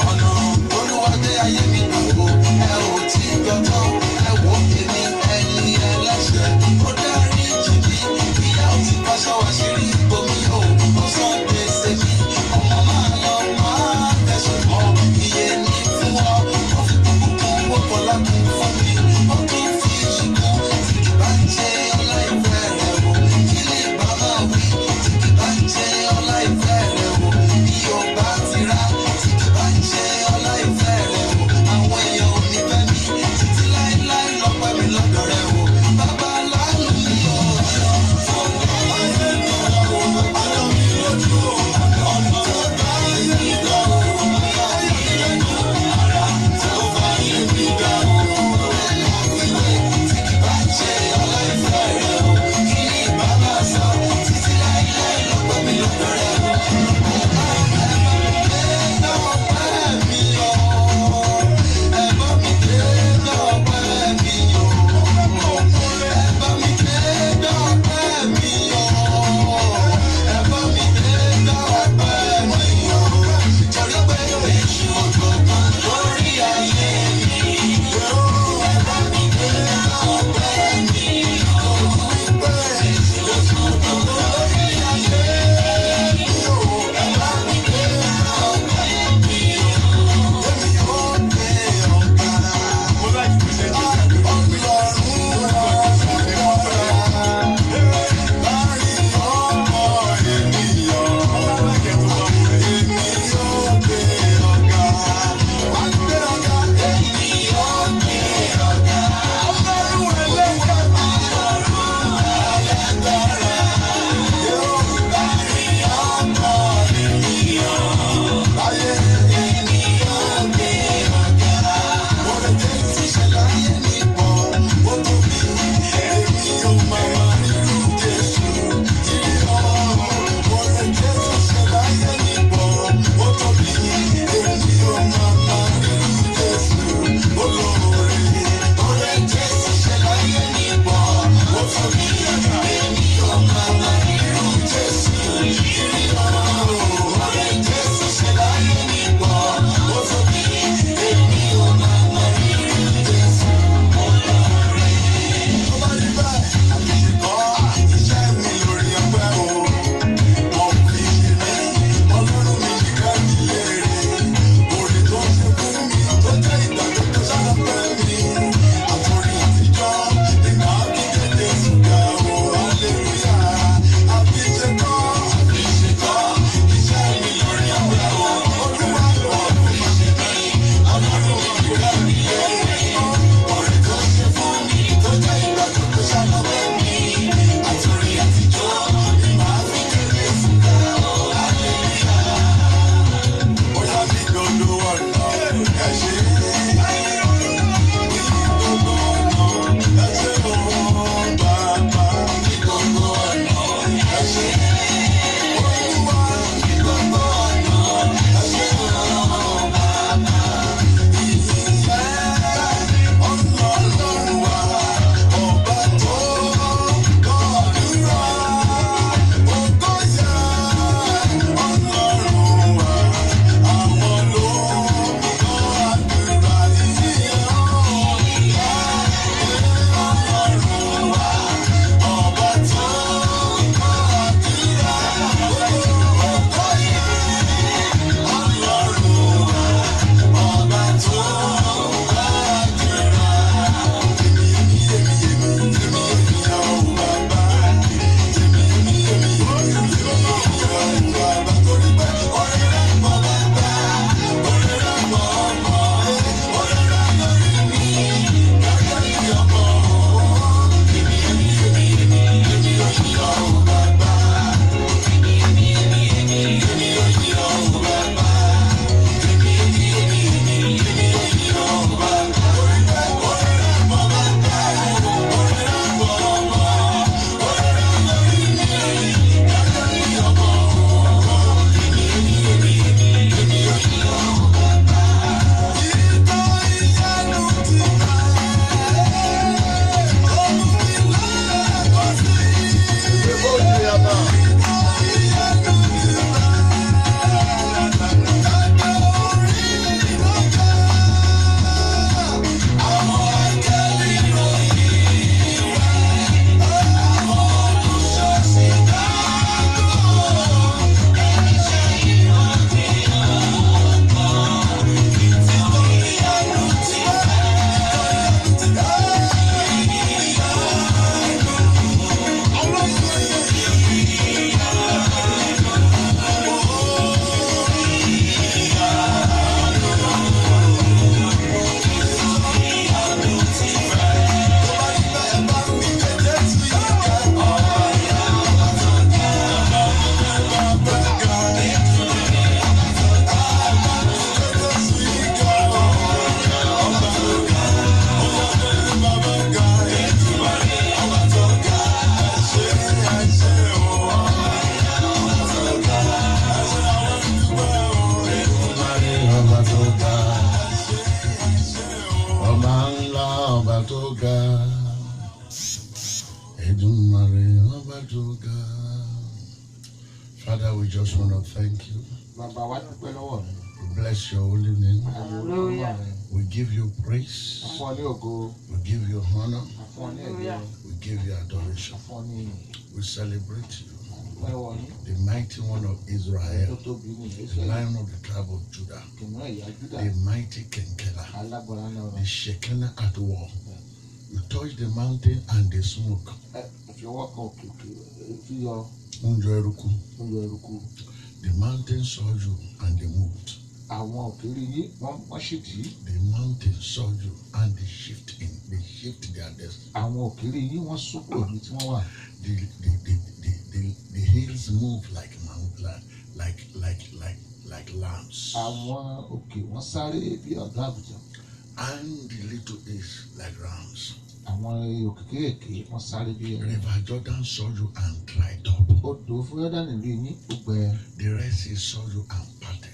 Ọ̀nà olúwa gbé ayé mi gbà ó, ẹ ò Father, we just want to thank you. We bless your holy name. Hallelujah. We give you praise. We give you honor. We give you adoration. We celebrate you. The mighty one of Israel, the Lion of the tribe of Judah, the mighty Kenkela, the Shekinah at war. You touch the mountain and the smoke. The mountain saw you and they moved. The mountain saw you and they shift their destiny. The hills move like lambs. And the little is like rams. River Jordan saw you and dried up. The Red Sea saw you and parted.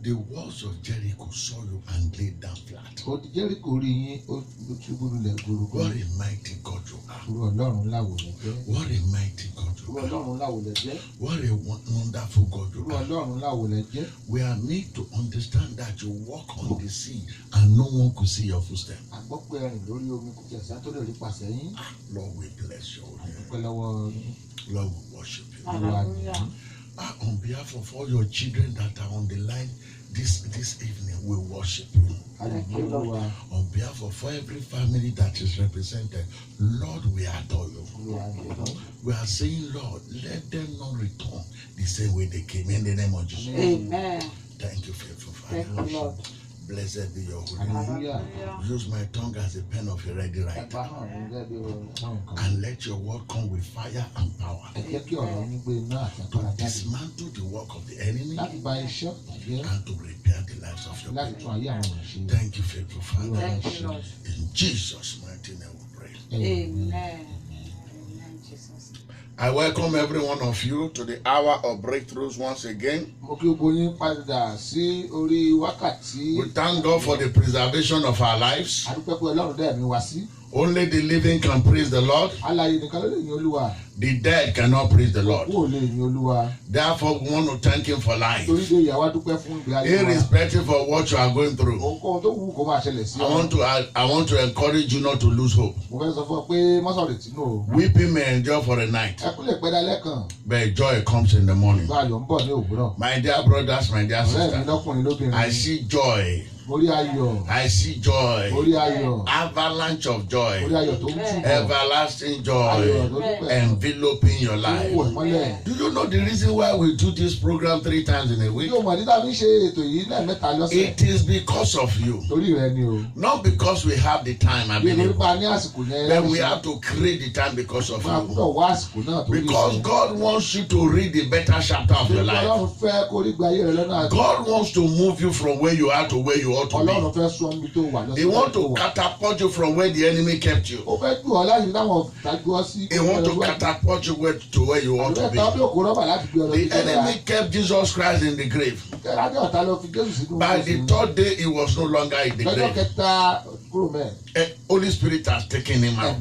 The walls of Jericho saw you and laid down flat. What a mighty God you are. What a mighty God you are. What a wonderful God you are. We are made to understand that you walk on the sea and no one could see your footsteps. Lord, we bless you. Lord, we worship you. Hallelujah. On behalf of all your children that are on the line this evening, we worship you. Thank you, Lord. On behalf of every family that is represented, Lord, we adore you. We are saying, Lord, let them not return the same way they came, in the name of Jesus. Amen. Thank you, faithful Father. Thank you, Lord. Blessed be your holy name. Use my tongue as a pen of a ready writer. And let your word come with fire and power. To dismantle the work of the enemy and to repair the lives of your people. Thank you, faithful Father. Thank you, Lord. In Jesus' mighty name we pray. Amen. Amen, Jesus. I welcome every one of you to the hour of breakthroughs once again. We thank God for the preservation of our lives. Only the living can praise the Lord. The dead cannot praise the Lord. Therefore, we want to thank Him for life. Irrespective of what you are going through, I want to encourage you not to lose hope. Weeping may endure for a night, but joy comes in the morning. My dear brothers, my dear sisters, I see joy. I see joy, avalanche of joy, everlasting joy enveloping your life. Do you know the reason why we do this program 3 times in a week? It is because of you, not because we have the time available, but we have to create the time because of you. Because God wants you to read the better chapter of your life. God wants to move you from where you are to where you ought to be. He wants to catapult you from where the enemy kept you. He wants to catapult you to where you ought to be. The enemy kept Jesus Christ in the grave. By the 3rd day, he was no longer in the grave. Holy Spirit has taken him out.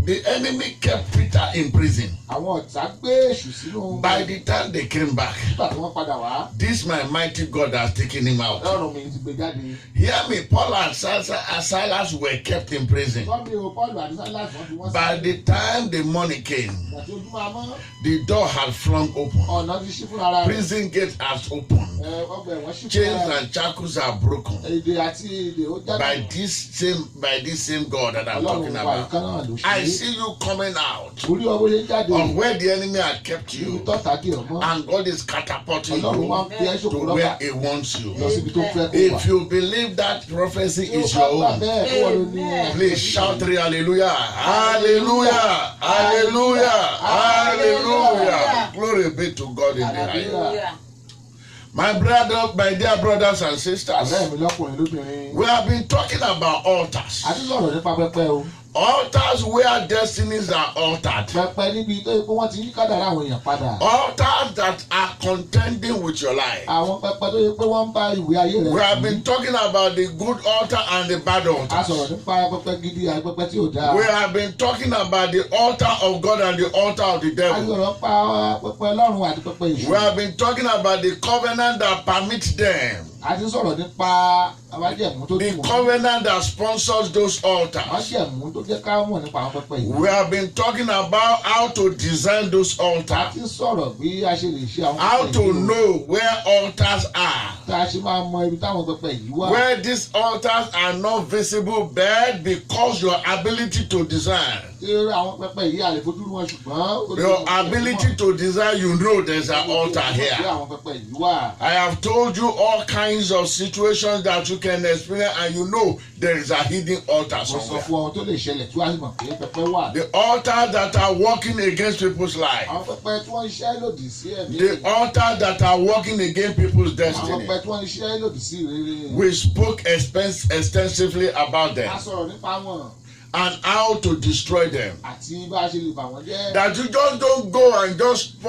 The enemy kept Peter in prison. By the time they came back, this my mighty God has taken him out. Hear me, Paul and Silas were kept in prison. By the time the money came, the door had flung open. Prison gate has opened. Chains and shackles are broken. By this same God that I'm talking about. I see you coming out of where the enemy had kept you, and God is catapulting you to where He wants you. If you believe that prophecy is your own, please shout 3 hallelujah, hallelujah, hallelujah, hallelujah. Glory be to God in the highest. My dear brothers and sisters, we have been talking about altars. Altars where destinies are altered. Pẹpẹ níbi tó yẹ pé wọ́n ti yí kádàrá àwọn èèyàn padà. Altars that are contending with your life. Àwọn pẹpẹ tó yẹ pé wọ́n ń bá ìwé ayé rẹ̀. We have been talking about the good altar and the bad A altar. sọ̀rọ̀ nípa pẹpẹ gidi àti pẹpẹ tí ò dáa. We have been talking about the altar of God and the altar of the A devil. sọ̀rọ̀ nípa pẹpẹ Ọlọ́run àti pẹpẹ We èṣù. have been talking about the covenant that permits them. A ti sọ̀rọ̀ nípa májẹ̀mú tó The dùn wọ́n. covenant that sponsors those altars. Májẹ̀mú tó jẹ́ ká mọ̀ nípa àwọn pẹpẹ yìí. We have been talking about how to design those A altars. ti sọ̀rọ̀ bí a ṣe lè ṣe àwọn How pẹpẹ to yìí o. know where altars are. Tá a ṣe máa mọ ibi táwọn pẹpẹ yìí wà. Where these altars are not visible, but because your ability to design. Ṣé àwọn pẹpẹ yìí a lè fojú wọn ṣùgbọ́n. Your ability to design, you know there's an altar Ṣé here. àwọn pẹpẹ yìí wà. I have told you all kinds of situations that you can experience, and you know there is a hidden altar Mo sọ somewhere. fún ọ tó lè ṣẹlẹ̀ tí wàá sì mọ̀ pé pẹpẹ wà. The altars that are working against people's life. Àwọn pẹpẹ tí wọ́n ń ṣẹ́ lòdì sí ẹ̀mí. The altars that are working against people's Àwọn destiny. pẹpẹ tí wọ́n ń ṣẹ́ lòdì sí ìrere. We spoke extensively about A them sọ̀rọ̀ nípa wọn and how to destroy them. àti bá a ṣe lè bà wọ́n jẹ́. That you just don't go and just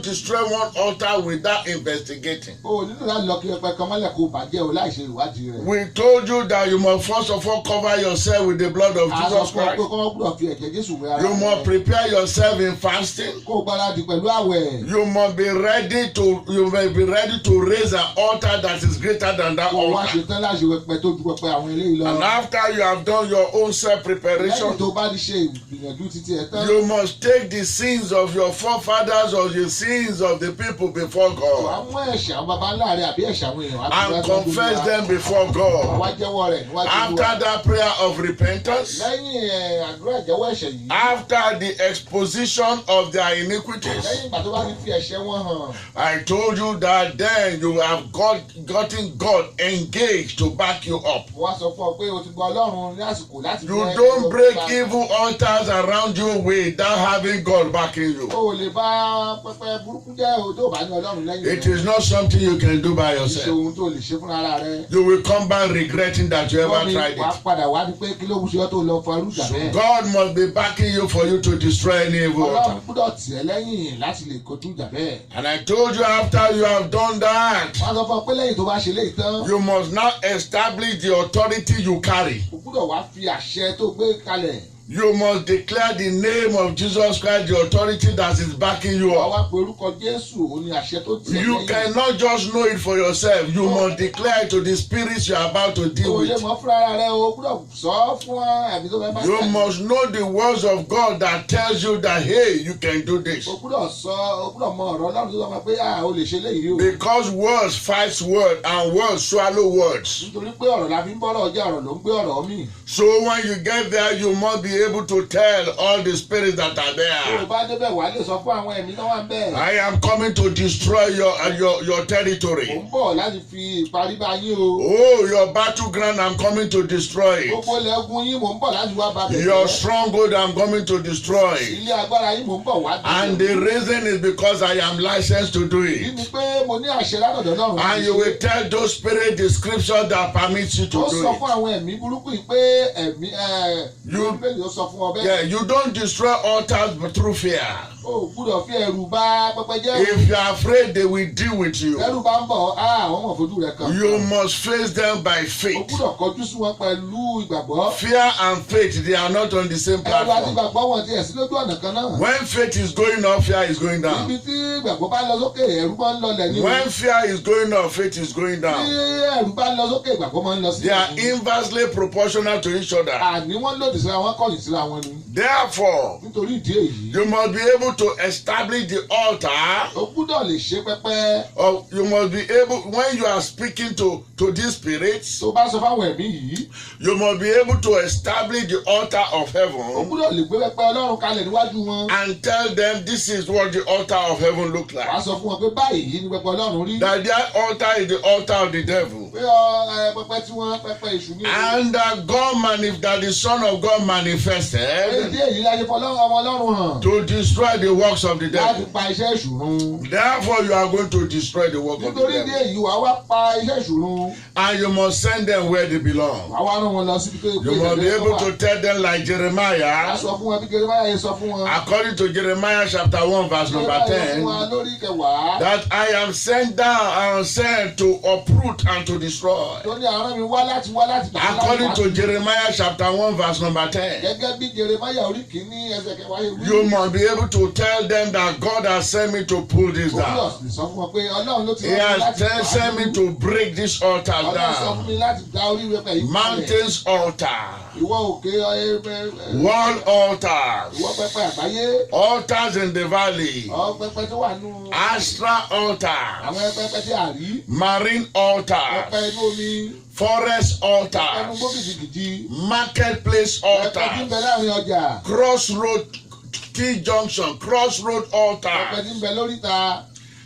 destroy one altar without investigating. O nílò láti lọ kí pẹpẹ kan mọ́lẹ̀ kó bàjẹ́ o láì ṣe ìwádìí rẹ̀. We told you that you must first of all cover yourself with the blood of A sọ Jesus fún ọ pé Christ. kọ́ gbọ́dọ̀ fi ẹ̀jẹ̀ Jésù wẹ ara You must rẹ̀. prepare yourself in fasting. Kó o gbáradì pẹ̀lú àwẹ̀. You must be ready to raise an altar that is greater than that Kó o wá altar. ṣetán láti ṣe pẹpẹ tó ju pẹpẹ àwọn eléyìí lọ. And after you have done your own Lẹ́yìn self-preparation, tó bá ti ṣe ìgbìyànjú títí ẹ̀ tán. you must take the sins of your forefathers or the sins of the people before Wà á God mú ẹ̀ṣẹ̀ àwọn baba ńlá rẹ̀ àbí ẹ̀ṣẹ̀ àwọn èèyàn. and confess them before Wà God. wá jẹ́wọ́ rẹ̀ níwájú After that prayer of repentance, Lẹ́yìn àdúrà ìjẹ́wọ́ ẹ̀ṣẹ̀ yìí. after the exposition of their iniquities, Lẹ́yìn ìgbà tó bá ti fi ẹ̀ṣẹ̀ wọn hàn. I told you that then you have gotten God engaged to back you up. Wọ́n á sọ fún ọ pé o ti gba Ọlọ́run ní àsìkò láti You don't break evil altars around you without having God backing you. O lè bá pẹpẹ burúkú jẹ́ o tó bá ní Ọlọ́run lẹ́yìn It is not something you can do by Ìṣe yourself. ohun tó lè ṣe fúnra ara rẹ̀. You will come back regretting that you ever Wọ́n ní tried wàá it. padà wá ní pé kí ló wù sí ọ tó lọ fọ irú ìjà bẹ́ẹ̀. God must be backing you for you to destroy any evil altar. Ọlọ́run gbọ́dọ̀ tì ẹ́ lẹ́yìn láti lè kojú ìjà bẹ́ẹ̀. And I told you after you have done that, Wọ́n á sọ fún ọ pé lẹ́yìn tó bá ṣe léyìí tán. you must now establish the authority you carry. O gbọ́dọ̀ wá fi àṣẹ tó gbé kalẹ̀. You must declare the name of Jesus Christ, the authority that is backing you Wàá up. wá pe orúkọ Jésù òun ni àṣẹ tó tì ẹ́ You lẹ́yìn. cannot just know it for yourself. You must declare it to the spirits you are about to deal O lè with. mọ̀ fúnra ara rẹ o gbọ́dọ̀ sọ fún ẹ̀mí tó fẹ́ bá You jà. must know the words of God that tells you that, hey, you can do this. O gbọ́dọ̀ mọ ọ̀rọ̀ Ọlọ́run tó sọ fún ẹ pé o lè ṣe léyìí o. Because words fight words and words swallow words. Nítorí pé ọ̀rọ̀ la fi ń bọ́rọ̀ jẹ́ ọ̀rọ̀ ló ń gbé ọ̀rọ̀ mì. So when you get there, you must be able to tell all the spirits that are Tó o there. bá débẹ̀ wá lè sọ fún àwọn ẹ̀mí náà wà bẹ́ẹ̀. I am coming to destroy your Mò territory. ń bọ̀ láti fi ìparí bá yín o. Oh, your battleground, I'm coming to destroy it. Gbogbo ilẹ̀kùn yín mò ń bọ̀ láti wá ba bẹ̀rẹ̀. Your stronghold, I'm coming to destroy it. Ilé agbára yín mò ń bọ̀ wá And the reason is because I am licensed to do Yìí ni it. pé mo ní àṣẹ látọ̀dọ̀ Ọlọ́run. And you will tell those spirits the scripture that permits you to Ó do sọ fún it. àwọn ẹ̀mí burúkú yìí pé ẹ̀mí You- Bíbélì ó sọ fún ọ bẹ́ẹ̀. Yeah, you don't destroy altars but through fear. O gbúdọ̀ fi ẹ̀rù bà pẹpẹ jẹ́. If you are afraid, they will deal with you. Ẹ̀rù bá ń bọ̀ àwọn ọmọ fojú rẹ̀ kan. You must face them by O faith. gbúdọ̀ kọjú sí wọn pẹ̀lú ìgbàgbọ́. Fear and faith, they are not on the same Ẹ̀rù àti platform. ìgbàgbọ́ wọn ti ẹ̀ sí lójú ọ̀nà kan náà. When faith is going up, fear is going Ibi down. tí ìgbàgbọ́ bá lọ sókè ẹ̀rù máa ń lọlẹ̀ ní. When fear is going up, faith is going Tí down. ẹ̀rù bá lọ sókè ìgbàgbọ́ máa ń lọ sí. They are inversely proportional to each other. Àní wọ́n lòdì síra wọn kọ̀yìn síra wọn ni. Therefore, Nítorí ìdí èyí. you must be able to establish the altar. O gbúdọ̀ lè ṣe pẹpẹ. Or you must be able, when you are speaking to these spirits, Tó bá sọ fáwọn ẹ̀mí yìí. you must be able to establish the altar of O heaven gbúdọ̀ lè gbé pẹpẹ Ọlọ́run kalẹ̀ níwájú wọn. and tell them this is what the altar of heaven looks Wàá like. sọ fún wọn pé báyìí ni pẹpẹ Ọlọ́run rí. That their altar is the altar of the devil. Pé And that that the Son of God manifested to destroy the works of the devil. Therefore, you are going to destroy the work of the devil. And you must send them where they belong. You must be able to tell them like Jeremiah. According to Jeremiah chapter 1 verse number 10. That I am sent down and sent to uproot and to destroy. According to Jeremiah chapter 1 verse number 10. You must be able to tell them that God has sent me to pull this down. He has sent me to break this altar down. Mountains altar. Wall altars. Altars in the valley. Astral altars. Marine altars. Forest altars. Marketplace altars. Crossroad T junction. Crossroad altars.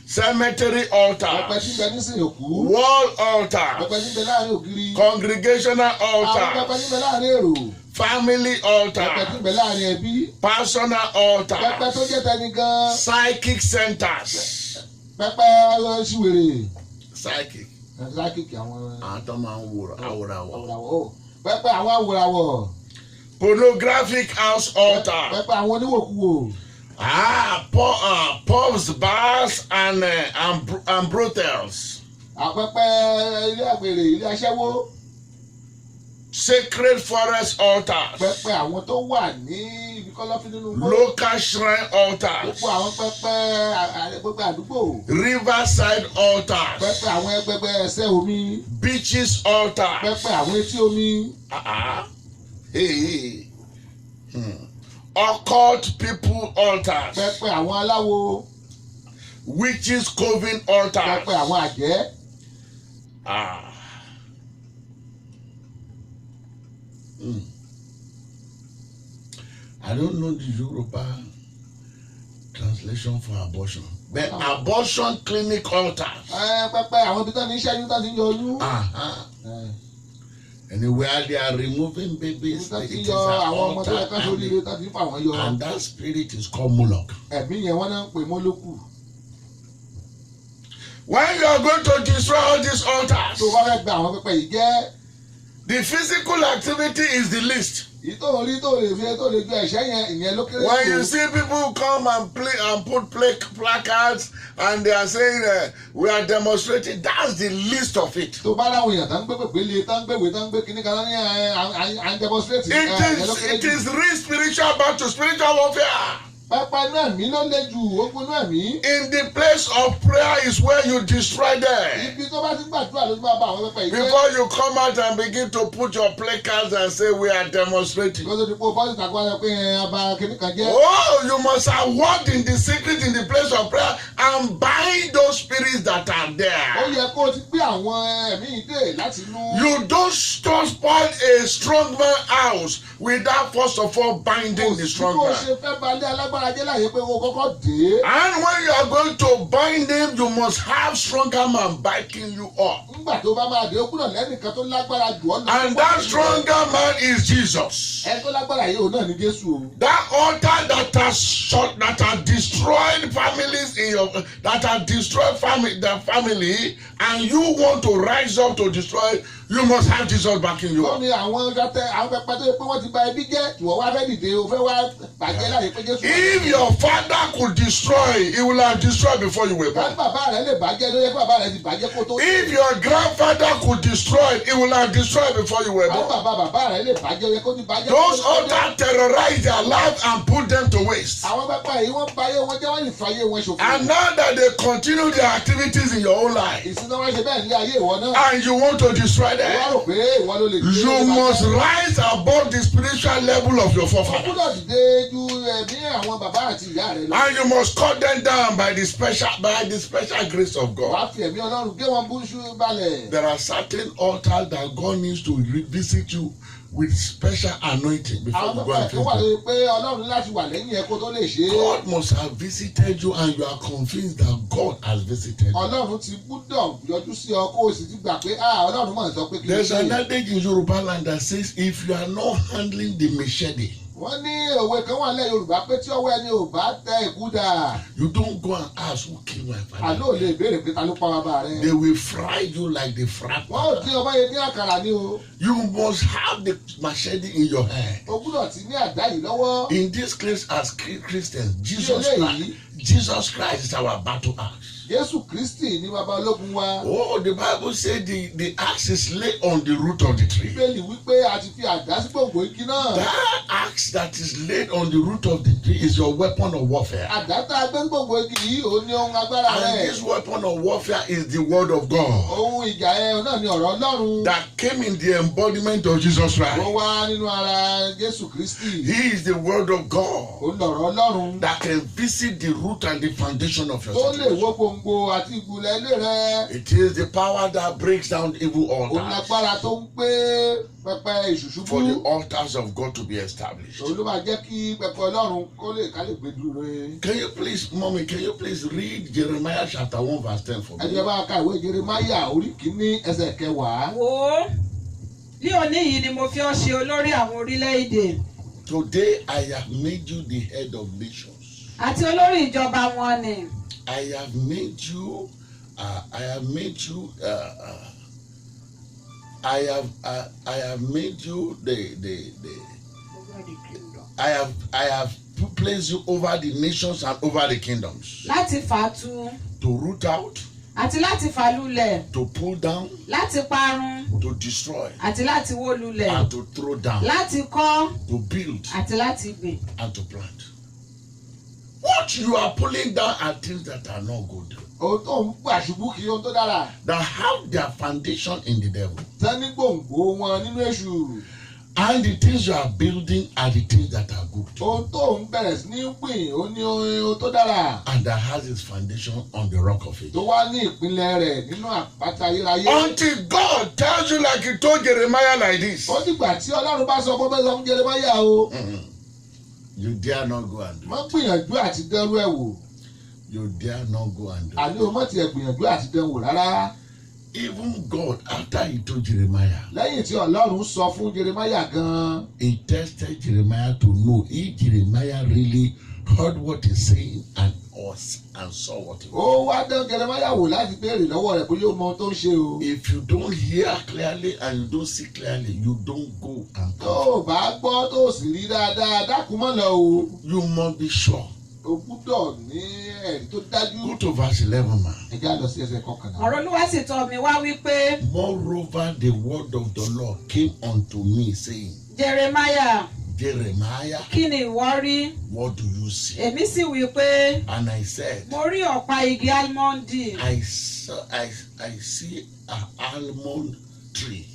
Cemetery altar, wall altar, congregational altar, family altar, personal altar, psychic centers. Psychic. Pornographic house altar. Pubs, bars, and brothels. Sacred forest altars. Local shrine altars. Riverside altars. Beaches altars. Hey. Occult people altars. Witches coven altars. I don't know the Yoruba translation for abortion. But abortion clinic altars. Anywhere they are removing babies, it is an altar, and that spirit is called Moloch. When you are going to destroy all these altars, the physical activity is the least. When you see people come and play and put placards and they are saying we are demonstrating, that's the least of it. It is real spiritual battle, spiritual warfare. In the place of prayer is where you destroy them. Before you come out and begin to put your placards and say we are demonstrating. Oh, you must have walked in the secret in the place of prayer and bind those spirits that are there. You don't spoil a strong man's house without first of all binding the strong man. And when you are going to bind him, you must have stronger man backing you up. And that stronger man is Jesus. That altar that has destroyed families that have destroyed the family, and you want to rise up to destroy, you must have Jesus backing you up. If your father could destroy, he will have destroyed before you were born. If your grandfather could destroy, he will have destroyed before you were born. Those others terrorize their life and put them to waste. And now that they continue their activities in your own life, and you want to destroy them, you must rise above the spiritual level of your forefathers. And you must cut them down by the special grace of God. There are certain altars that God needs to revisit you with special anointing before àwọn you go pẹpẹ and kan wà face lórí God. pé Ọlọ́run láti wà lẹ́yìn ẹ kó tó lè ṣe é. God must have visited you and you are convinced that God has visited you. Ọlọ́run ti gbúdọ̀ yọjú sí ọ kó o sì ti gbà pé Ọlọ́run mọ̀ sọ pé kí n There's ṣe. an adage in Yoruba land that says if you are not handling the machete, Wọ́n ní òwe kan wà lẹ́ Yorùbá pé tí ọwọ́ ẹni ò bá tẹ ìkúdà. you don't go and ask who killed my Àlọ́ ò father. lè béèrè pé ta ló pa bàbá rẹ̀. They will fry you like the fry Wọ́n ò pan. dín ọmọ yẹn ní àkàrà ní o. You must have the machete in your hand. O gbúdọ̀ ti ní àdá yìí lọ́wọ́. In this case, as Christians, eléyìí. Jesus Christ is our battle axe. Jésù Kristi ní baba ológun wa. Oh, the Bible says the axe is laid on the root of the tree. Bíbélì wípé a ti fi àdá sí gbòǹgbò igi náà. That axe that is laid on the root of the tree is your weapon of warfare. Àdá tá a gbé gbòǹgbò igi yìí òun ní ohun agbára And rẹ̀. this weapon of warfare is the word of God Ohun ìjà ẹ náà ni ọ̀rọ̀ Ọlọ́run. that came in the embodiment of Jesus Ó Christ. wá nínú ara Jésù Kristi. He is the word of God Òun lọ̀rọ̀ Ọlọ́run. that can visit the root and the foundation of your Ó lè situation. wó gbòǹgbò àti ìgbùlẹ̀ ilé rẹ̀. It is the power that breaks down evil Òun altars lágbára tó ń gbé pẹpẹ ìṣùṣùbù. for the altars of God to be established. Òun ló máa jẹ́ kí pẹpẹ Ọlọ́run kó lè ká lè gbé dúró re. Can you please, mommy, can you please read Jeremiah chapter 1 verse 10 for Ẹ me? jẹ́ bá ka ìwé Jeremáyà orí kìíní ẹsẹ̀ 10. Wò ó, ní òní yìí ni mo fi ọ́ ṣe olórí àwọn orílẹ̀-èdè Today I have made you the head of nations. àti olórí ìjọba wọn ni. I have made you. I have made you. I have made you the. I have placed you over the nations and over the kingdoms. Láti fà tu, To root out, àti láti fà lulẹ̀, to pull down, láti parun, to destroy, àti láti wó lulẹ̀, and to throw down, láti kọ́, to build, àti láti gbìn. and to plant. What you are pulling down are things that are not good, Ohun tó ń gbà ṣubú kì í ohun tó dára. that have their foundation in the devil. Tẹ́ní gbòǹgbò wọn nínú èṣù. And the things you are building are the things that are good. Ohun tó ń bẹ̀rẹ̀ sí ní gbìn ó ní ohun tó dára. And that has its foundation on the rock of it. Tó wá ní ìpínlẹ̀ rẹ̀ nínú àpáta ayérayé. Until God tells you like he told Jeremiah like this. Ó dìgbà tí Ọlọ́run bá sọ fún bẹ́ẹ̀ sọ fún Jeremáyà o. You dare not go and do Má it. gbìyànjú àti dẹ́rú ẹ̀ wò. You dare not go and do Àní it. o má tiẹ̀ gbìyànjú àti dẹ́rù wò rárá. Even God, after he told Jeremiah, Lẹ́yìn tí Ọlọ́run sọ fún Jeremáyà gan-an. he tested Jeremiah to know if Jeremiah really heard what he's saying and saw what he was. Ó wá dán Jeremáyà wò láti béèrè lọ́wọ́ rẹ̀ bóyá ó mọ ohun tó ń ṣe o. If you don't hear clearly and you don't see clearly, you don't go and Tó come. o bá gbọ́ tó o sì rí dáadáa dákun mọ́ lọ o. You must be sure. O gbúdọ̀ ní ẹ̀rí tó dájú. Go to verse 11, man. Ẹ já lọ sí ẹsẹ̀ kọkànlá. Ọ̀rọ̀ Olúwa sì tọ̀ mí wá wípé, Moreover, the word of the Lord came unto me, saying, Jeremáyà, Jeremiah, kí ni ìwọ rí? what do you see? Èmi sì wí pé, And I said, mo rí ọ̀pá igi álmọ́ndì. I see an almond tree.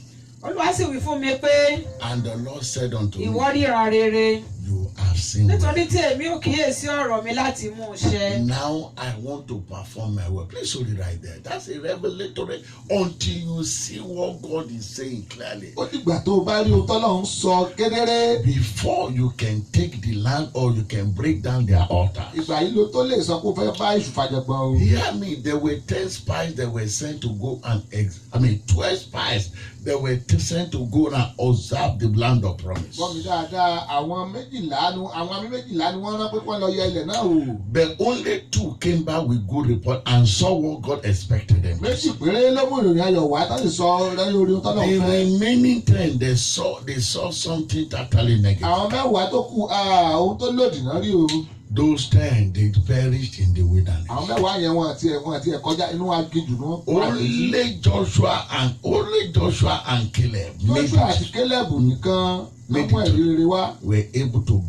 Olúwa sì wí fún mi pé, And the Lord said unto me, ìwọ ríran rere. you have seen well. Nítorí tí èmi ò kíyèsí ọ̀rọ̀ mi láti mú un ṣẹ. Now I want to perform my work. Please hold it right there. That's a revelatory until you see what God is saying clearly. Ó dìgbà tó o bá rí ohun tọ́lọ́run sọ kedere. Before you can take the land or you can break down their altars. Ìgbà yìí ló tó lè sọ pé ó fẹ́ bá èṣù fàjọgbọ́n o. Hear me, there were 10 spies that were sent to go and 12 spies that were sent to go and observe the land of promise. Gbọ́ mi dáadáa, àwọn àmì méjìlá ni wọ́n rán pé wọ́n lọ yẹ ilẹ̀ náà wò. But only 2 came back with good report and saw what God expected them. Méjì péré ló mú ìròyìn ayọ̀ wá tó sì sọ lẹ́yìn orí ohun The tọ́lọ́run fẹ́. remaining 10, they saw something totally negative. Àwọn mẹ́wàá tó kù ohun tó lòdì náà rí o. Those 10, they perished in the wilderness. Àwọn mẹ́wàá yẹn wọn àti ẹ̀ kọjá inú aginjù ni wọ́n kú àlejò. Only Joshua and Caleb Joshua àti Caleb nìkan ló mú ẹ̀rí rere wá. were able to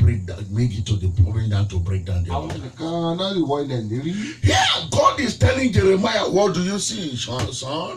make it to the pouring down to break down the Àwọn wall. nìkan náà lè wọ ilẹ̀ lérí. Here, God God is telling Jeremiah, what do you see, son?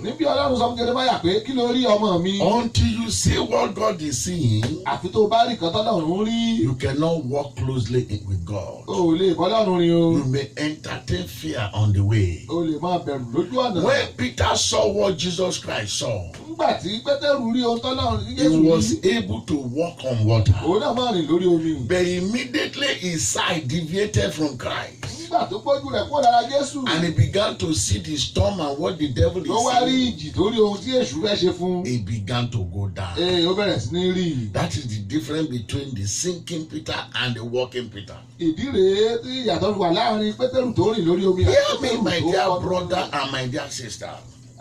Níbi Ọlọ́run sọ fún Jeremiah pé kí ló rí ọmọ mi. Until you see what God is seeing, àfi tó bá rí nǹkan tọ́lọ́run rí. you cannot walk closely with God. O lè bọ́lọ́run rin o. You may entertain fear on the way. O lè máa bẹ̀rù lójú ọ̀nà. When Peter saw what Jesus Christ saw, nígbà tí Pétérù rí ohun tọ́lọ́run rí he Jésù rí. was able to walk on water. Òun náà máa rìn lórí omi. But immediately his sight deviated from Christ. Nígbà tó gbójú rẹ̀ kúrò lára Jésù. And he began to see the storm and what the devil Ló wá rí is ìjì tó rí ohun tí èṣù fẹ́ ṣe fún. saying. He began to go down. Ó bẹ̀rẹ̀ sí ní rí. That is the difference between the sinking Peter and the walking Peter. Ìdí rèé tí ìyàtọ̀ fi wà láàrin Pétérù tó rìn lórí omi. Hear me, my dear brother and my dear sister.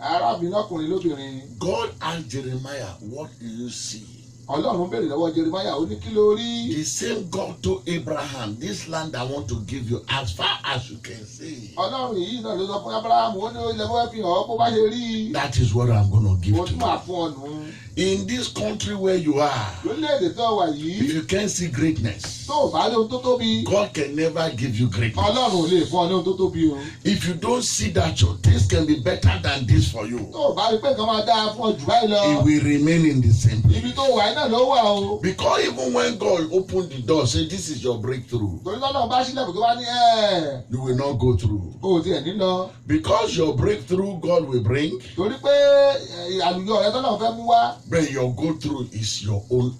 Arábìnrin ọkùnrin lóbìnrin. God asked Jeremiah, what do you see? Ọlọ́run béèrè lọ́wọ́ Jeremiah ó ní kí ló rí. The same God told Abraham, this land I want to give you as far as you can see. Ọlọ́run yìí náà ló sọ fún Abraham ó ní ilẹ̀ fún ẹ̀fìn ọ̀ bó bá ṣe rí. That is what I'm going to give Mo to tún máa you. fún ọ nù. In this country where you are, Lórílẹ̀-èdè tó wà yìí. if you can't see greatness, Tó o bá rí ohun tó tóbi. God can never give you greatness. Ọlọ́run ò lè fún ọ ní ohun tó tóbi o. If you don't see that your things can be better than this for you, Tó o bá rí pé nǹkan máa dáa fún ọ jù báyìí lọ. it will remain in the same place. Ibi tó wà yìí náà ló wà o. Because even when God opened the door, say this is your breakthrough, Torí lọ́nà bá sílẹ̀ kó bá ní you will not go through. o tiẹ̀ ní lọ. Because your breakthrough God will bring, Torí pé àlùyọ rẹ tọ́lọ̀ fẹ́ mú wá. but your go through is your own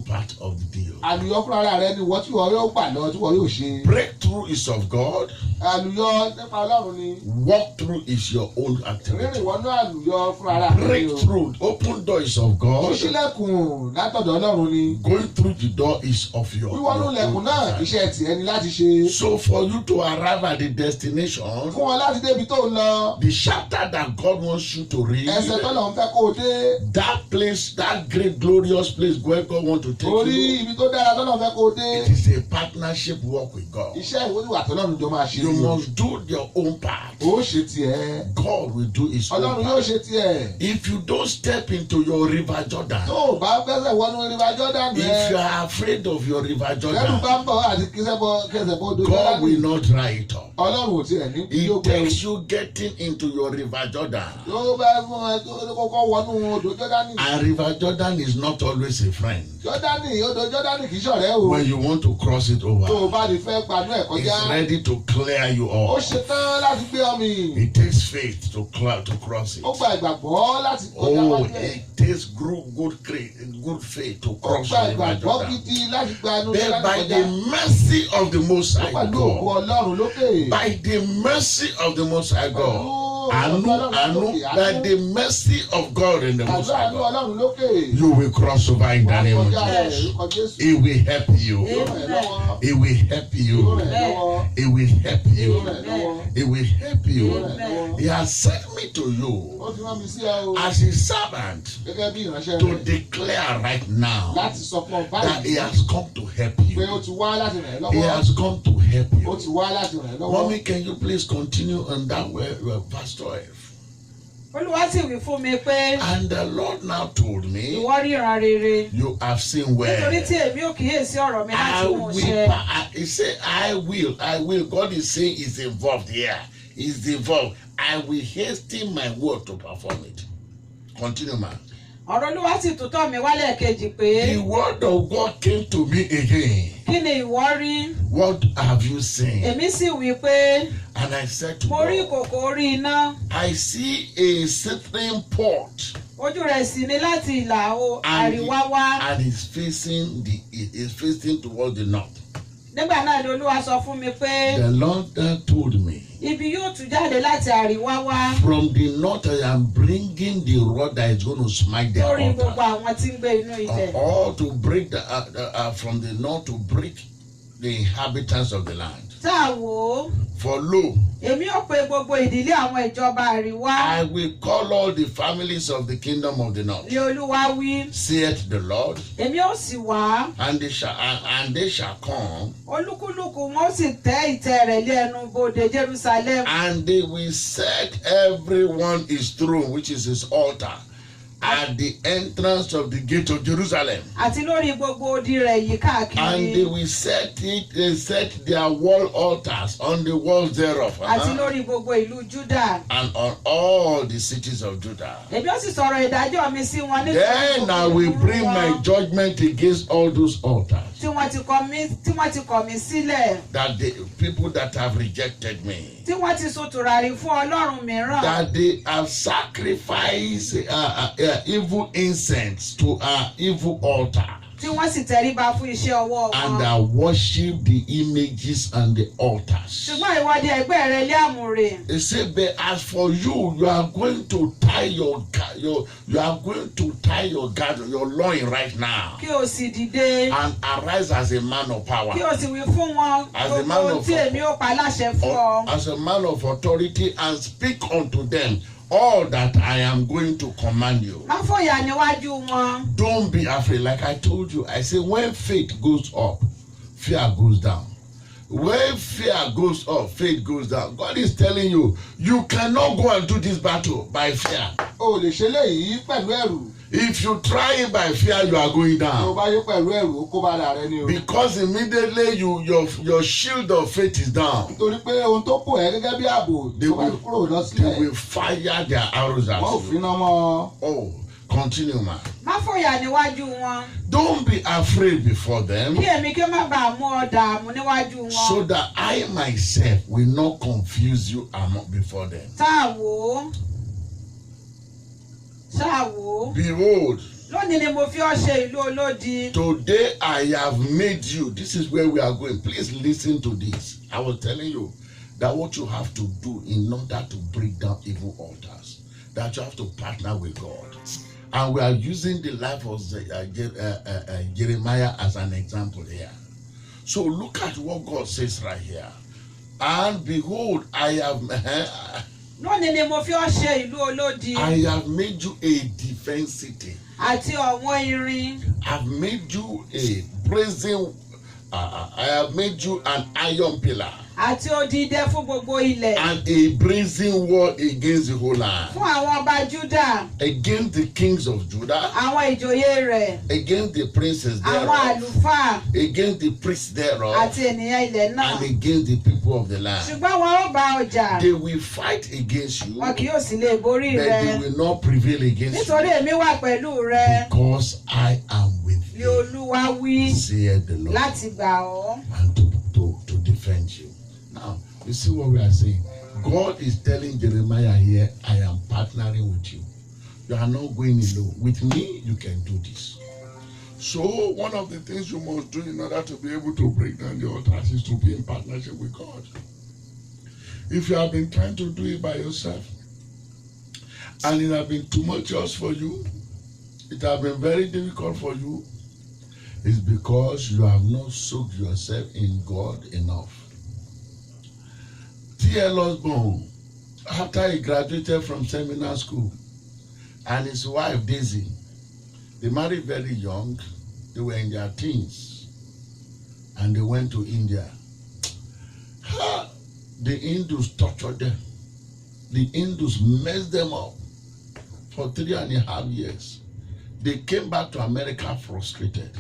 part of the deal. Àlùyọ fúnra rẹ ni wọ́n tí wọ́n yóò gbà lọ tí wọ́n yóò ṣe. Breakthrough is of God. Àlùyọ nípa Ọlọ́run ni. Walk through is your own Rírìn activity. wọnú àlùyọ fúnra rẹ ni o. Breakthrough, open door is of God. Ìṣílẹ̀kùn látọ̀dọ̀ Ọlọ́run ni. Going through the door is of your Wíwọnú ilẹ̀kùn own náà activity. iṣẹ́ tiẹ̀ ni láti ṣe. So for you to arrive at the destination, Fún wọn láti débi tó ń lọ. the chapter that God wants you to read, Ẹsẹ̀ tọ́lọ̀ ń fẹ́ kó o dé. that place, that great glorious place where God wants to take Orí you, ibi tó dára tọ́lọ̀ ń fẹ́ kó o dé. it is a partnership work with God. Iṣẹ́ ìwé tọ́lọ́run jọ máa ṣe You ni o. must do your own part. Ó ṣe tiẹ̀. God will do his own Ọlọ́run yóò part. ṣe tiẹ̀. If you don't step into your river Jordan, Tó o bá fẹsẹ̀ wọnú River Jordan if rẹ̀. you are afraid of your river Lẹ́nu Jordan, bá ń bọ̀ àti kẹsẹ̀ bọ́ odò God will Jordan. not dry it up. Ọlọ́run ò tiẹ̀ ní kí ó It gbẹ. takes you getting into your river Jordan. Tó bá fún ẹ tó kọ́kọ́ wọnú odò Jordan. And river Jordan is not always a friend. Jordan odò Jordan kì í ṣọ̀rẹ́ o. When you want to cross it Tó o over, bá lè fẹ́ gbanú ẹ̀ kọjá. it's ready to clear you Ó off. ṣetán láti gbé ọmọ. It takes faith to cross it. Ó gba ìgbàgbọ́ láti kọjá Oh, wájú ẹ̀. it takes good faith to Ó cross gba the river ìgbàgbọ́ Jordan. gidi láti gbanú Then Jordan by kọjá. the mercy of the Most High Pẹ̀lú òkú God, Ọlọ́run lókè. by the mercy of the Most High God, by the mercy of God in the Most High Àánú God, Ọlọ́run lókè. you will cross over in the name of Kọjá rẹ̀ Jesus. lórúkọ Jésù. It will help you. Yóò rẹ̀ lọ́wọ́. It will help Yóò you. rẹ̀ lọ́wọ́. It will help Yóò you. rẹ̀ lọ́wọ́. It will help Yóò you. rẹ̀ lọ́wọ́. He has sent me to you Ó ti rán mi sí ẹ o. as his servant Gẹ́gẹ́ bí ìránṣẹ́ to rẹ̀. declare right now Láti sọ fún ọ that he báyìí. has come to help Pé you. ó ti wá láti ràn ẹ́ He lọ́wọ́. has come to help Ó you. ti wá láti ràn ẹ́ lọ́wọ́. Mommy, can you please continue on that way, verse 12? Olúwa sì wí fún mi pé And the Lord now told me, ìwọ ríran rere. you have seen Nítorí where tí èmi ò kíyèsí ọ̀rọ̀ mi I láti mú will. ṣẹ. He said, I will. God is saying he's involved here. He's involved. I will hasten my word to perform it. Continue, man. Ọ̀rọ̀ Olúwa sì tún tọ̀ mí wálẹ̀ kejì pé The word of God came to me again. kí ni ìwọ rí? What have you seen? Èmi sì wí pé And I said to mo rí God, ìkòkò orí iná. I see a certain pot, Ojú rẹ̀ sì ni láti ìlà and àríwá wá. and it's facing towards the north. Nígbà náà ni Olúwa sọ fún mi pé The Lord then told me, ibi yóò tún jáde láti àríwá wá from the north I am bringing the rod that is going to smite their lórí gbogbo altar. àwọn tí ń gbé inú ilẹ̀. Or to break from the north to break the inhabitants of the land. Tá a wò ó, For lo, èmi ò pe gbogbo ìdílé àwọn ìjọba àríwá. I will call all the families of the kingdom of the north, Ni Olúwa wí. saith the Lord, Èmi ò sì wá. and they shall come, Olúkúlùkù wọn ó sì tẹ́ ìtẹ́ rẹ̀ lé ẹnu bodè Jerusalem. and they will set everyone his throne, which is his altar, at the entrance of the gate of Jerusalem. Àti lórí gbogbo odi rẹ̀ yìí káàkiri. And they will set their wall altars on the walls thereof. Àti lórí gbogbo ìlú Júdà. And on all the cities of Judah. Èmi ó sì sọ̀rọ̀ ìdájọ́ mi sí wọn nítorí Then I will bring my judgment against all those altars. Tí wọ́n ti kọ̀ mí sílẹ̀. That the people that have rejected me. Tí wọ́n ti so tùràrí fún ọlọ́run mìíràn. That they have sacrificed evil incense to an evil altar. Tí wọ́n sì tẹríba fún iṣẹ́ ọwọ́ wọn. And worship the images and the altars. Ṣùgbọ́n ìwọ di ẹgbẹ́ rẹ lé àmùrè. They say, but as for you, you are going to tie your loin right now. Kí o sì dìde. And arise as a man of power. Kí o sì wí fún wọn. As a man of tí èmi ó pa láṣẹ fún ọ. As a man of authority, and speak unto them all that I am going to command you. Má fòyà níwájú wọn. Don't be afraid. Like I told you, I say when faith goes up, fear goes down. When fear goes up, faith goes down. God is telling you, you cannot go and do this battle by fear. O lè ṣe léyìí pẹ̀lú ẹ̀rù. If you try it by fear, you are going down. Tó bá yẹ pẹ̀lú ẹ̀rù, ó kó bá ara rẹ ní o. Because immediately your shield of faith is down. Nítorí pé ohun tó kù ẹ́ gẹ́gẹ́ bí ààbò tó bá kúrò lọ sílẹ̀. They will fire their arrows at you. Wọ́n ò fi iná mọ́. Oh, continue, man. Má fòyà níwájú wọn. Don't be afraid before them. Kí èmi kí ó má bàa mú ọ dààmú níwájú wọn. So that I myself will not confuse you before them. Ṣáà wò ó. Behold. Lónìí ni mo fi ọ́ ṣe ìlú olódi. Today I have made you. This is where we are going. Please listen to this. I was telling you that what you have to do in order to break down evil altars, that you have to partner with God. And we are using the life of Jeremiah as an example here. So look at what God says right here. And behold, I have Lónìí ni mo fi ọ́ ṣe ìlú olódi. I have made you a defense city. Àti ọ̀wọ́n irin. I have made you a brazen. I have made you an iron pillar. Àti odidẹ fún gbogbo ilẹ̀. And a brazen wall against the whole land. Fún àwọn ọba Júdà. Against the kings of Judah. Àwọn ìjòyè rẹ̀. Against the princes thereof. Àwọn àlùfáà. Against the priests thereof. Àti ènìyàn ilẹ̀ náà. And against the people of the land. Ṣùgbọ́n wọn ó bá ọjà. They will fight against you. Wọn kì yóò sì lè borí But rẹ. they will not prevail against Nítorí you. èmi wà pẹ̀lú rẹ. Because I am with Ni you. Olúwa wí. Saith the Lord. Láti gbà ọ́. And to defend you. Now, you see what we are saying? God is telling Jeremiah here, I am partnering with you. You are not going alone. With me, you can do this. So, one of the things you must do in order to be able to break down the altars is to be in partnership with God. If you have been trying to do it by yourself, and it has been tumultuous for you, it has been very difficult for you, it's because you have not soaked yourself in God enough. T.L. Osborne, after he graduated from seminary school, and his wife Daisy, they married very young. They were in their teens, and they went to India. The Hindus tortured them. The Hindus messed them up for 3.5 years. They came back to America frustrated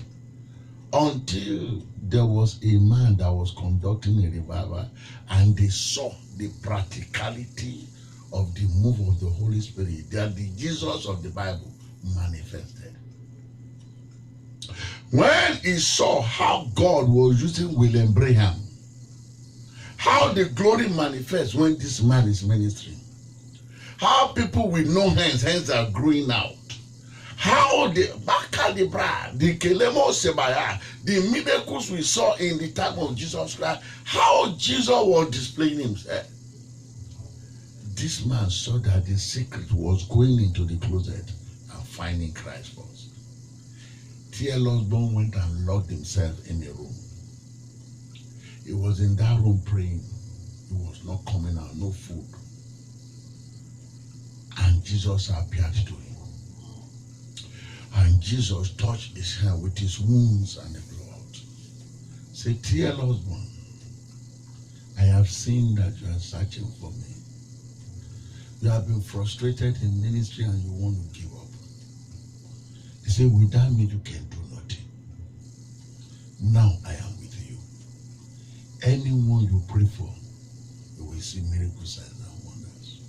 until there was a man that was conducting a revival, and they saw the practicality of the move of the Holy Spirit, that the Jesus of the Bible manifested. When he saw how God was using William Branham, how the glory manifests when this man is ministering, how people with no hands are growing out, how the Bakalibra, the Kelemo Sebaya, the miracles we saw in the time of Jesus Christ, how Jesus was displaying himself. This man saw that the secret was going into the closet and finding Christ first. T.L. Osborne went and locked himself in a room. He was in that room praying. He was not coming out, no food. And Jesus appeared to him. And Jesus touched his hand with his wounds and the blood. Say, T.L. Osborne, I have seen that you are searching for me. You have been frustrated in ministry and you want to give up. He said, without me you can do nothing. Now I am with you. Anyone you pray for, you will see miracles, signs and wonders.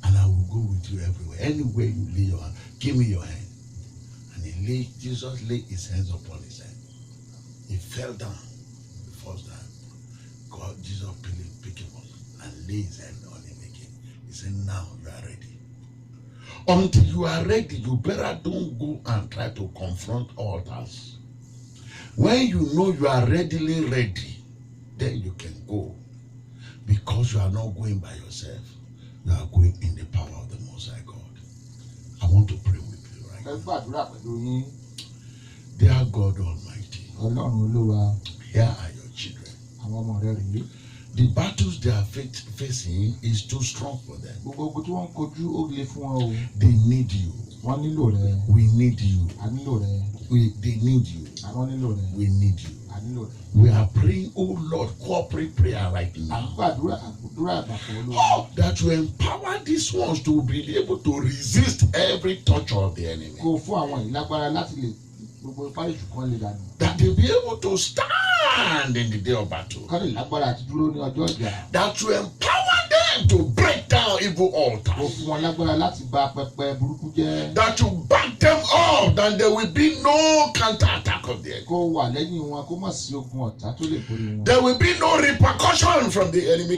And I will go with you everywhere. Anywhere you lay your hand, give me your hand. And Jesus laid his hands upon his hand. He fell down the first time. Jesus picked him up and laid his hand on him again. He said, now you are ready. Until you are ready, you better don't go and try to confront altars. When you know you are readily ready, then you can go. Because you are not going by yourself. You are going in the power of the Most High God. I want to pray with you right now. Dear God Almighty, here are your children. The battles they are facing is too strong for them. They need you. We need you. They need you. We need you. We are praying, oh Lord, corporate prayer right now. That you empower these ones to be able to resist every touch of the enemy. That they'll be able to stand in the day of battle. That you empower them to break down evil altars. That you back them up, that there will be no counterattack of the enemy. There will be no repercussion from the enemy.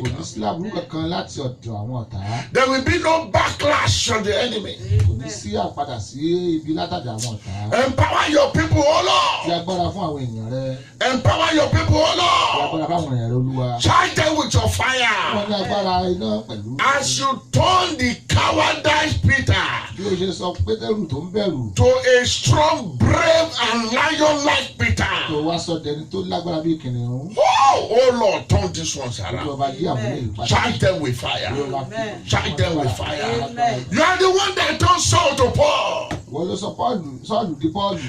There will be no backlash from the enemy. Empower your people, oh Lord. Empower your people, oh Lord. Charge them with your fire. As you turn the cowardice Peter to a strong, brave, and lion-like Peter. Oh Lord, turn this ones around. Charge them with fire. Charge them with fire. You are the one that turned Saul to Paul.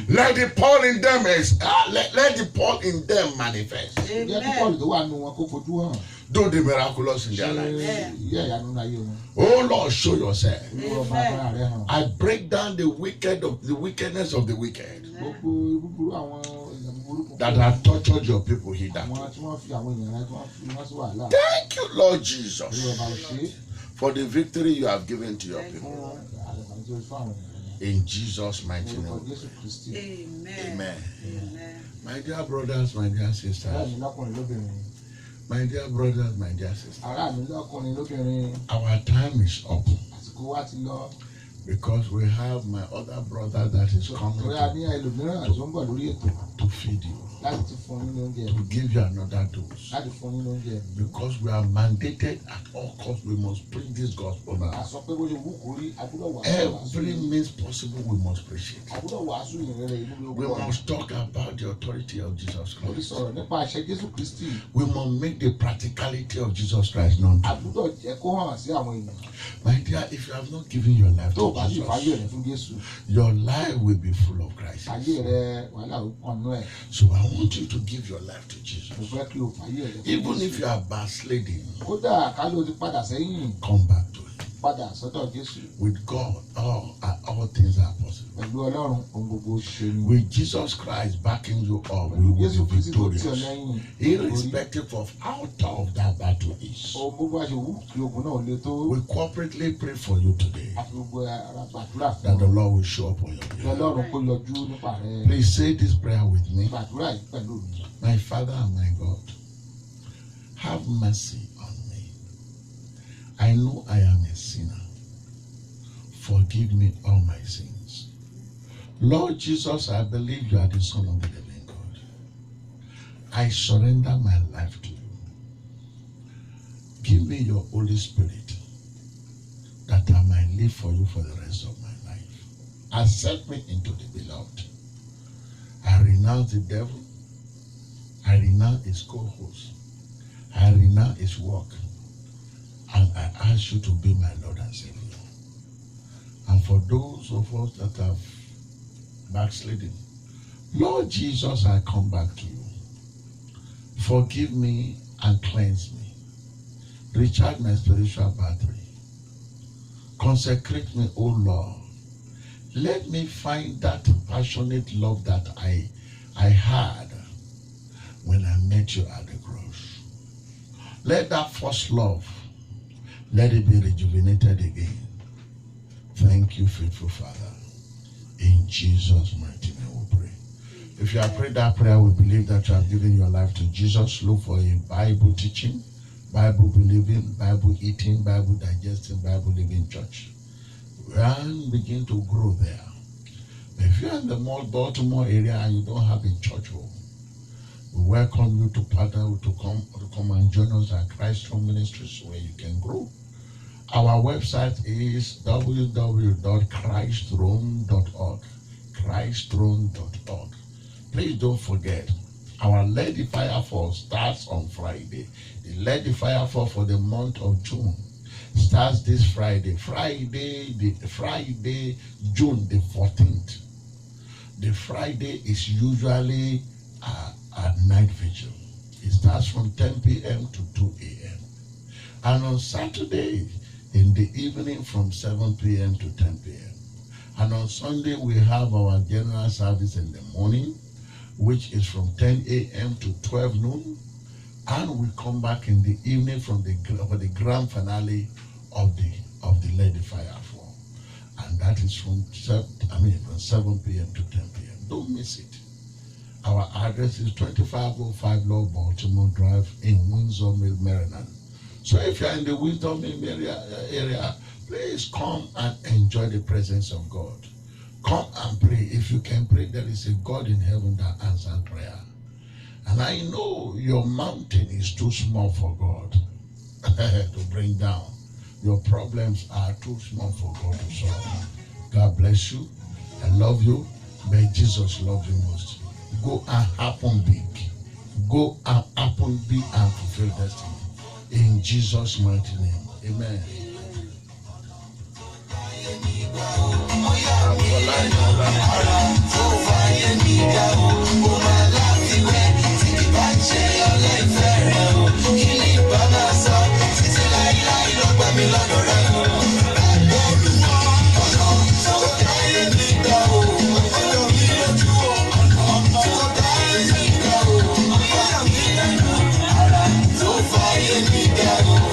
Let the Paul in them let the Paul in them manifest. Do the miraculous in their life. Oh Lord, show yourself. I break down the wickedness of the wicked that have tortured your people here. Thank you, Lord Jesus, for the victory you have given to your people. In Jesus' mighty name. Amen. Amen. My dear brothers, my dear sisters. My dear brothers, my dear sisters. Our time is up. Because we have my other brother that is coming to feed you. To give you another dose. Because we are mandated at all costs, we must preach this gospel now. Every means possible, we must preach it. We must talk about the authority of Jesus Christ. We must make the practicality of Jesus Christ known. My dear, if you have not given your life to Jesus, your life will be full of Christ. So I want you to give your life to Jesus. Even if you are backsliding, come back to Him. With God, all things are possible. With Jesus Christ backing you up, we will be victorious, irrespective of how tough that battle is. We corporately pray for you today that the Lord will show up on your behalf. Please say this prayer with me. My Father and my God, have mercy on me. I know I am a sinner. Forgive me all my sins. Lord Jesus, I believe you are the Son of the living God. I surrender my life to you. Give me your Holy Spirit that I might live for you for the rest of my life. Accept me into the beloved. I renounce the devil. I renounce his co-host. I renounce his work. And I ask you to be my Lord and Savior. And for those of us that have backslidden, Lord Jesus, I come back to you. Forgive me and cleanse me. Recharge my spiritual battery. Consecrate me, O Lord. Let me find that passionate love that I had when I met you at the cross. Let that first love, let it be rejuvenated again. Thank you, faithful Father. In Jesus' mighty name we pray. If you have prayed that prayer, we believe that you have given your life to Jesus. Look for a Bible teaching, Bible believing, Bible eating, Bible digesting, Bible living church. And begin to grow there. But if you're in the Baltimore area and you don't have a church home, we welcome you to partner to come and join us at Christ Throne Ministries, where you can grow. Our website is www.christthrone.org. Christthrone.org. Please don't forget, our Lady Fire Fall starts on Friday. The Lady Fire Fall for the month of June starts this Friday. Friday, June the 14th. The Friday is usually at night vigil. It starts from 10 p.m. to 2 a.m. And on Saturday, in the evening from 7 p.m. to 10 p.m. And on Sunday, we have our general service in the morning, which is from 10 a.m. to 12 noon. And we come back in the evening for the grand finale of the Lady Fire Fall. And that is from 7 p.m. to 10 p.m. Don't miss it. Our address is 2505 Lower Baltimore Drive in Windsor, Maryland. So if you're in the Wisdom area, please come and enjoy the presence of God. Come and pray. If you can pray, there is a God in heaven that answers prayer. And I know your mountain is too small for God to bring down. Your problems are too small for God to solve. God bless you. I love you. May Jesus love you most. Go and happen big. Go and happen big and fulfill destiny. In Jesus' mighty name. Amen. Fire me down.